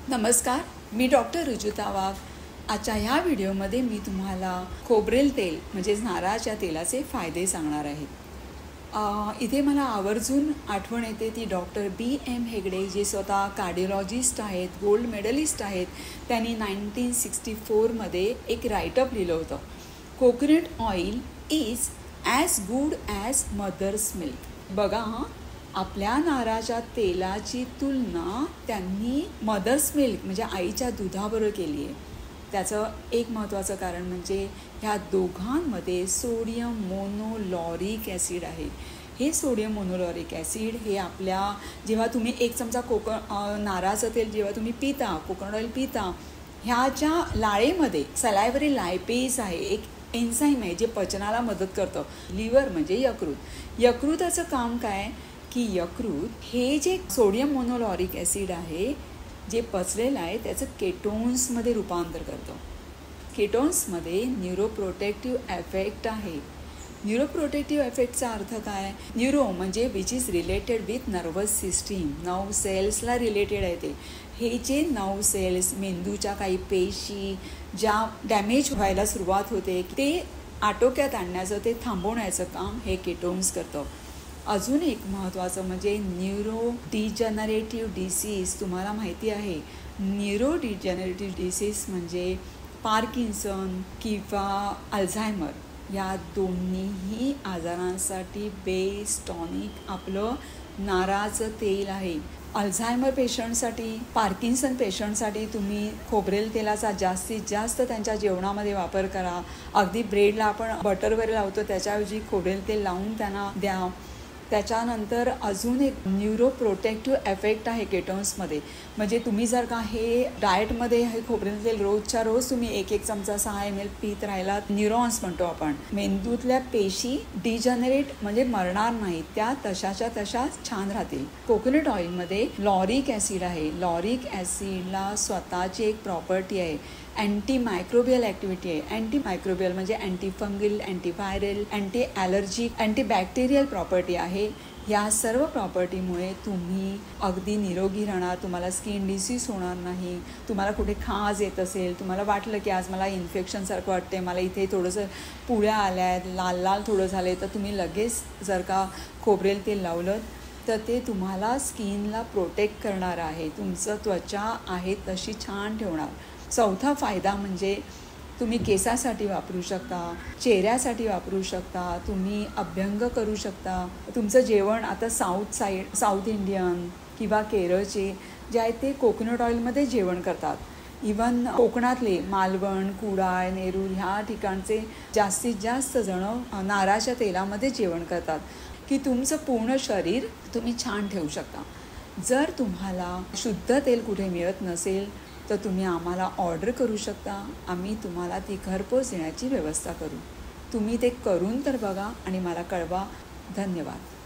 नमस्कार, मी डॉक्टर रुजुता वाघ. आजच्या ह्या व्हिडिओमध्ये मी तुम्हाला खोबरेल तेल म्हणजेच नारळाच्या तेलाचे फायदे सांगणार आहे. इथे मला आवर्जून आठवण येते ती डॉक्टर B.M. हेगडे, जे स्वतः कार्डिओलॉजिस्ट आहेत, गोल्ड मेडलिस्ट आहेत. त्यांनी 1964मध्ये एक राईटअप लिहिलं होतं, coconut oil is as good as mother's milk. बघा, आपल्या नारळाच्या तेलाची तुलना त्यांनी मदर्स मिल्क म्हणजे आईच्या दुधाबरोबर केली आहे. त्याचं एक महत्त्वाचं कारण म्हणजे ह्या दोघांमध्ये सोडियम मोनोलॉरिक ॲसिड आहे. हे सोडियम मोनोलॉरिक ॲसिड हे आपल्या जेव्हा तुम्ही एक चमचा नारळाचं तेल जेव्हा तुम्ही पिता, कोकोनट ऑइल पिता, ह्याच्या लाळेमध्ये सलायवरी लायपेज आहे, एक एन्झाईम आहे जे पचनाला मदत करतं. लिव्हर म्हणजे यकृताचं काम काय की यकृत हे जे सोडियम मोनोलॉरिक ॲसिड आहे जे पचलेलं आहे त्याचं केटोन्समध्ये रूपांतर करतं. केटोन्समध्ये न्यूरोप्रोटेक्टिव्ह इफेक्ट आहे. न्यूरोप्रोटेक्टिव्ह इफेक्टचा अर्थ काय? न्यूरो म्हणजे which is related with nervous system, nerve सेल्सला रिलेटेड आहे ते. हे जे नर्व सेल्स, मेंदूच्या काही पेशी ज्या डॅमेज व्हायला सुरुवात होते ते आटोक्यात आणण्याचं, ते थांबवण्याचं काम हे केटोन्स करतं. अजून एक महत्त्वाचं म्हणजे न्यूरो डिजनरेटिव्ह डिसीज. तुम्हाला माहिती आहे, न्यूरो डिजनरेटिव्ह डिसीज म्हणजे पार्किन्सन किंवा अल्झायमर या दोन्हीही आजारांसाठी बेस्ट टॉनिक आपलं नारळाचं तेल आहे. अल्झायमर पेशंटसाठी, पार्किन्सन पेशंटसाठी तुम्ही खोबरेल तेलाचा जास्तीत जास्त त्यांच्या जेवणामध्ये वापर करा. अगदी ब्रेडला आपण बटर वगैरे लावतो त्याच्याऐवजी खोबरेल तेल लावून त्यांना द्या. त्याच्यानंतर अजून एक न्यूरो प्रोटेक्टिव्ह इफेक्ट आहे केटोन्समध्ये. म्हणजे तुम्ही जर का हे डाएटमध्ये हे खोबरेल तेल रोजच्या रोज तुम्ही एक चमचा 6 ml पीत राहिलात, न्यूरॉन्स म्हणतो आपण, मेंदूतल्या पेशी डिजनरेट म्हणजे मरणार नाहीत, त्या तशाच्या तशाच छान राहतील. कोकोनट ऑइलमध्ये लॉरिक ॲसिड आहे. लॉरिक ॲसिडला स्वतःची एक प्रॉपर्टी आहे, अँटी मायक्रोबियल ॲक्टिव्हिटी आहे. अँटी मायक्रोबियल म्हणजे anti fungal, anti viral, anti allergic, anti bacterial property आहे. या सर्व प्रॉपर्टीमुळे तुम्ही अगदी निरोगी राहणार, तुम्हाला स्किन डिसीज होणार नाही. तुम्हाला कुठे खाज येत असेल, तुम्हाला वाटलं की आज मला इन्फेक्शनसारखं वाटते, मला इथे थोडंसं पुळ्या आल्या आहेत, लाल लाल थोडं झालं आहे, तर तुम्ही लगेच जर का खोबरेल तेल लावलं तर ते तुम्हाला स्किनला प्रोटेक्ट करणार आहे, तुमचं त्वचा आहे तशी छान ठेवणार. चौथा फायदा म्हणजे तुम्ही केसासाठी वापरू शकता, चेहऱ्यासाठी वापरू शकता, तुम्ही अभ्यंग करू शकता. तुमचं जेवण आता साऊथ इंडियन किंवा केरळचे जे आहे ते कोकोनट ऑइलमध्ये जेवण करतात. इवन कोकणातले मालवण, कुडाळ, नेरूर ह्या ठिकाणचे जास्तीत जास्त जणं नारळाच्या तेलामध्ये जेवण करतात की तुमचं पूर्ण शरीर तुम्ही छान ठेवू शकता. जर तुम्हाला शुद्ध तेल कुठे मिळत नसेल तर तुम्ही आम्हाला ऑर्डर करू शकता, आम्ही तुम्हाला ती घरपोच देण्याची व्यवस्था करू. तुम्ही ते करून तर बघा आणि मला कळवा. धन्यवाद.